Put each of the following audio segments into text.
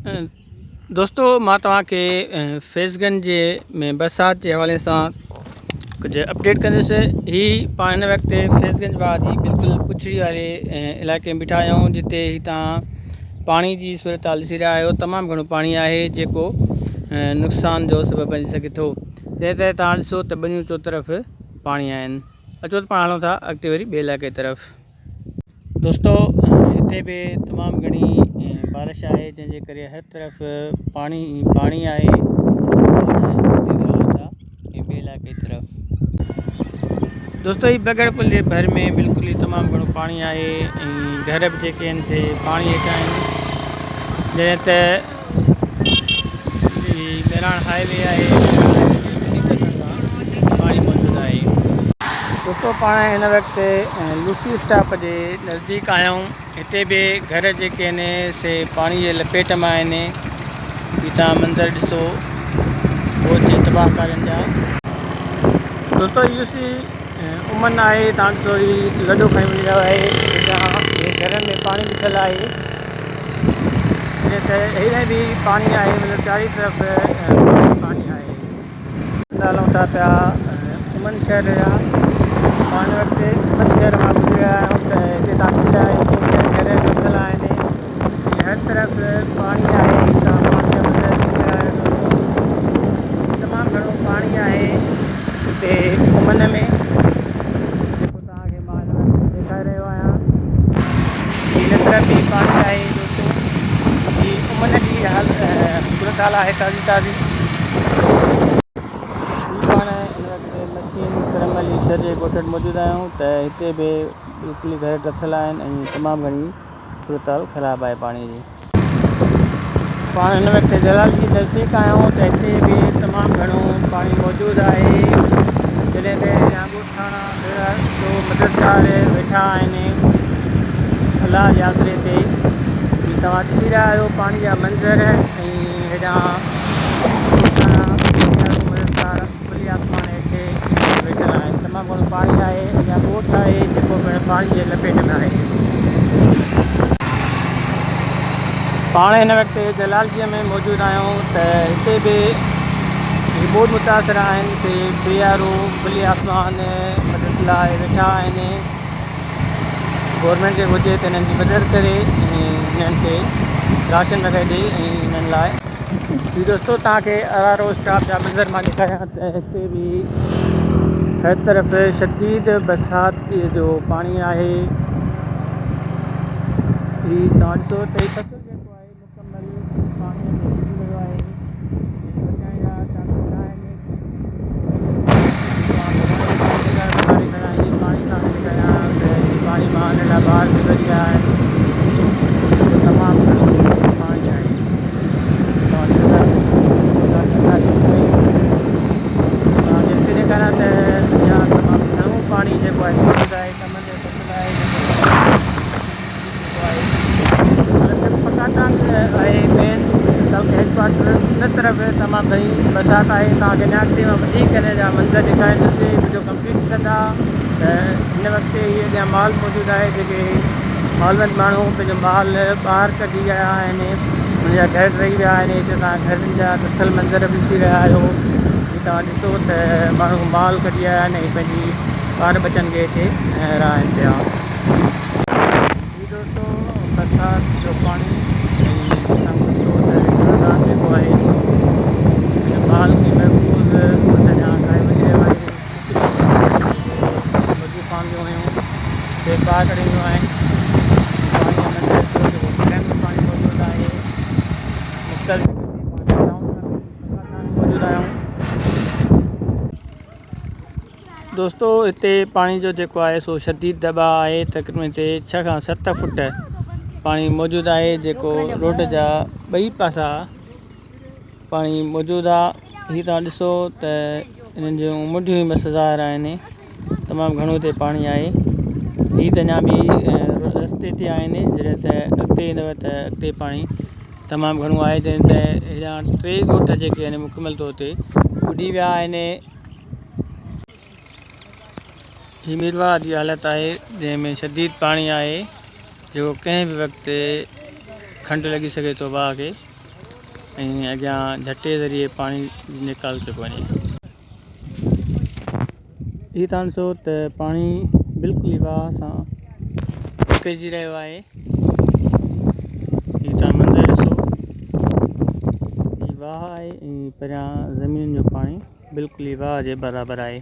दोस्तों मां तव्हांखे फैज़गंज में बरसात के हवाले से कुछ अपडेट कंदुसि। ही पाण हिन वक्त फैज़गंज वाद जी बिल्कुल पुछड़ी वाले इलाके में बीठा आहियूं, जिते तव्हां पानी की सूरत हाल ॾिसी रहिया आहियो। तमामु घणो पानी आहे जेको नुक़सान जो सबबु बणी सघे थो। जंहिं ते तव्हां ॾिसो त ॿिन्हियूं चो तरफ़ पानी आहिनि। अचो त पाण हलूं था अॻिते वरी ॿिए इलाइक़े तरफ़। दोस्तों हिते भी तमामु घणी बारिश है, जंहिंजे करे हर तरफ़ पानी पानी है। ॿिए इलाइक़े तरफ़ दोस्तों ही बगड़ पुल के भर में बिल्कुल ही तमामु घणो पानी है। घर भी जेके आहिनि से पानी हेठि आहिनि। जॾहिं त मेराण हाईवे है, पानी मौजूद है। दोस्तों पाण हिन वक्त लूसी स्टॉप के नज़दीक आहियूं। हिते भी घर जेके आहिनि से पानी के लपेट में आहिनि। तव्हां मंज़र ॾिसो फौज जे तबाहकारनि जा। दोस्तों लूसी उमन है, तव्हां ॾिसो ही लॾो खई वञी रहियो आहे। घर में पानी बीठल है, हेॾे भी पानी है, मतलब चारी तरफ़ पानी है। हलूं था पिया उमन शहर जा। पाण वक्त उमन शहर में गुज़री रहिया आहियूं त हिते तव्हां ॾिसी रहिया आहियो घर ॾिठल आहिनि। हर तरफ़ पानी है। तमामु घणो पानी है हिते उमन में, जेको तव्हांखे मां हिन वक्त ॾेखारे रहियो आहियां। हिन तरफ़ भी पानी है। दोस्तों ही उमन की सूरत हाल है ताज़ी ताज़ी। पाण हिन वक्त मशीन करमली शहर जे ॻोठ मौजूद आहियूं त हिते भी बिल्कुल घर डथल आहिनि ऐं तमामु घणी सूरत हाल ख़राब है पानी जी। पाण हिन वक्त जलाल जी नज़दीक आहियूं त हिते भी तमामु घणो पानी मौजूद है। जॾहिं त ॻोठ थाणा जो मददगार वेठा आहिनि अलाह जे आसरे ते। तव्हां ॾिसी रहिया आहियो पानी जा मंज़र ऐं हेॾां खुली आसमान हेठि वेठल आहिनि। तमामु घणो पानी है। अञा ॻोठ है जेको पानी के लपेट में है। पाण हिन वक्त जलालजीअ में मौजूद आहियूं त हिते भी बहुत मुतासिर आहिनि से बेयारो खुली आसमान मदद लाइ वेठा आहिनि। गवर्नमेंट खे घुरिजे त हिननि जी मदद करे हिननि खे राशन वग़ैरह ॾे हिननि लाइ। ही दोस्तों तव्हांखे अरारो स्टाफ जा मंज़र मां ॾेखारियां त हिते भी हर तरफ़ शदीद बरसात जो पानी है। ही तव्हां ॾिसो त फसल जेको आहे मुकमल पाणी में डुबी वियो आहे। बचाइण जा चांसिस न आहिनि। पानी तव्हांखे ॾेखारियां त पानी मां नंढा ॿार गुज़री विया आहिनि। तमामु घणो पानी आहे। तव्हांखे ॾेखारियां त अञा तमामु घणो पानी जेको आहे मौजूदु आहे। कमनि जे फसल आहे है मेन तालुके हेडक्वार्टर उन तरफ़ तमामु घणी बरसात है। तव्हांखे अञा अॻिते मां वधीक हिन जा मंज़र ॾेखारींदुसि। वीडियो कंप्लीट ॾिसंदा त हिन वक्त ही अॻियां माल मौजूद है, जेके मालवंत माण्हू पंहिंजो माल ॿाहिरि कढी रहिया आहिनि। उनजा घर रही विया आहिनि। हिते तव्हां घरनि जा ॾिठल मंज़र बि ॾिसी रहिया आहियो। तव्हां ॾिसो त माण्हू माल कढी रहिया आहिनि ऐं पंहिंजी ॿार बचनि खे हिते रहनि पिया। दोस्तों बरसात जो पानी जेको आहे माल खे महफ़ूज़ अञा करे वञी रहियो आहे। तूफ़ान जो हुयूं से ॿाहिरि कढी वियूं आहिनि। पाणी में पानी मौजूदु आहे। मौजूदु आहियूं। दोस्तों हिते पानी जो जेको आहे सो शदीद दबाव आहे। तक़रीबन हिते 6 खां 7 फुट पानी मौजूद है, जेको रोड जा ॿई पासा पानी मौजूद आहे। ही तव्हां ॾिसो त इन्हनि जूं मुंडियूं ई मसज़ार आहिनि। तमामु घणो हिते पानी आहे। ही त अञा बि रस्ते ते आहिनि। जॾहिं त अॻिते ईंदव त अॻिते पानी तमामु घणो आहे। जॾहिं त हेॾा 3 ॻोठ जेके आहिनि मुकमल तौर ते ॿुॾी विया आहिनि। ही मीरवा जी हालत है, जंहिंमें शदीद पानी है, जो कंहिं भी वक्त खंड लगी सके तो वाह के। ऐं अॻियां झटे ज़रिए पाणी निकाल पियो वञे। हीअ तव्हां ॾिसो त पाणी बिल्कुलु ई वाह सां पइजी रहियो आहे। हीअ तव्हां मंज़र ॾिसो, हीअ वाह आहे ऐं परियां ज़मीन जो पाणी बिल्कुलु ई वाह जे बराबरि आहे।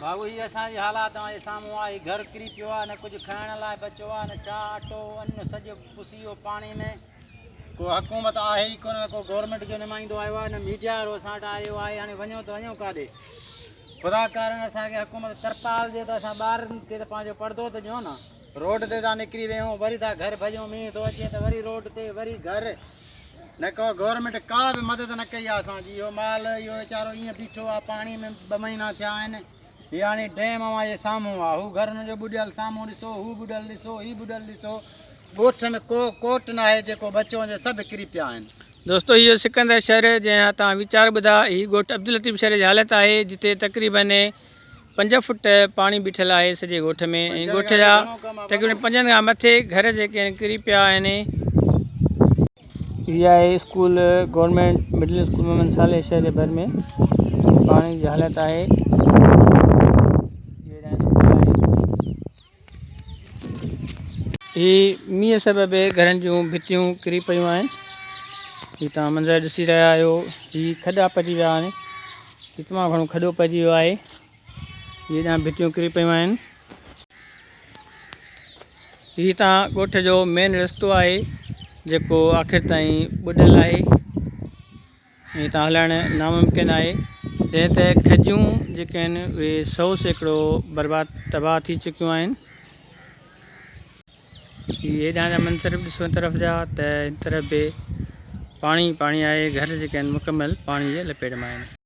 बाबू ही असांजी हालात जे साम्हूं आहे। घर किरी पियो आहे, न कुझु खाइण लाइ बचियो आहे, न चाह अटो अन्न, सॼो पुसी वियो पाणी में। को हुकूमत आहे ई कोन, को गवर्नमेंट जो नुमाइंदो आयो आहे, न मीडिया वारो असां वटि आयो आहे। हाणे वञो त वञो काॾे? ख़ुदा कारण असांखे हुकूमत तरपाल ॾिए त असां ॿारनि खे त पंहिंजो पर्दो त ॾियो न। रोड ते था निकिरी वियूं, वरी था घर भॼूं, मींहुं थो अचे त वरी रोड ते वरी घर। न को गवर्नमेंट का बि मदद न कई आहे असांजी। इहो माल इहो वीचारो ईअं बीठो आहे पाणी में, 2 महीना थिया आहिनि। हीअ हाणे डैम जे साम्हूं आहे, हू घर हुनजो ॿुॾियल साम्हूं ॾिसो, हू ॿुॾल ॾिसो, हीअ ॿुॾल ॾिसो। ॻोठ में को कोट न आहे जेको बचो वञे, सभु किरी पिया आहिनि। दोस्तो इहो सिकंदर शहर जंहिं तव्हां वीचार ॿुधा, हीअ ॻोठ अब्दुल लतीफ़ शहर जी हालत आहे, जिते तक़रीबन 5 फुट पाणी बीठल आहे सॼे ॻोठ में। ऐं ॻोठ जा तक़रीबन 5 खां मथे घर जेके आहिनि किरी पिया आहिनि। हीअ आहे school, government middle school Mohammad Saleh शहर भर में पाणी जी हालत आहे। हीअ मींहं सबबि घरनि जूं भितियूं किरी पियूं आहिनि। हीअ तव्हां मंज़र ॾिसी रहिया आहियो। हीअ खॾा पइजी विया आहिनि, हीअ तमामु घणो खॾो पइजी वियो आहे। हीअ ॼणा भितियूं किरी पियूं आहिनि। हीअ तव्हां ॻोठ जो मेन रस्तो आहे जेको आख़िर ताईं ॿुॾल आहे ऐं हितां हलणु नामुमकिन आहे। जंहिं ते खजियूं जेके आहिनि उहे 100% बर्बादु तबाह थी चुकियूं आहिनि। हेॾां जा मंज़र बि ॾिसो हिन तरफ़ जा, त हिन तरफ़ बि पाणी पाणी आहे। घर जेके आहिनि मुकमल पाणी जे लपेट में आहिनि।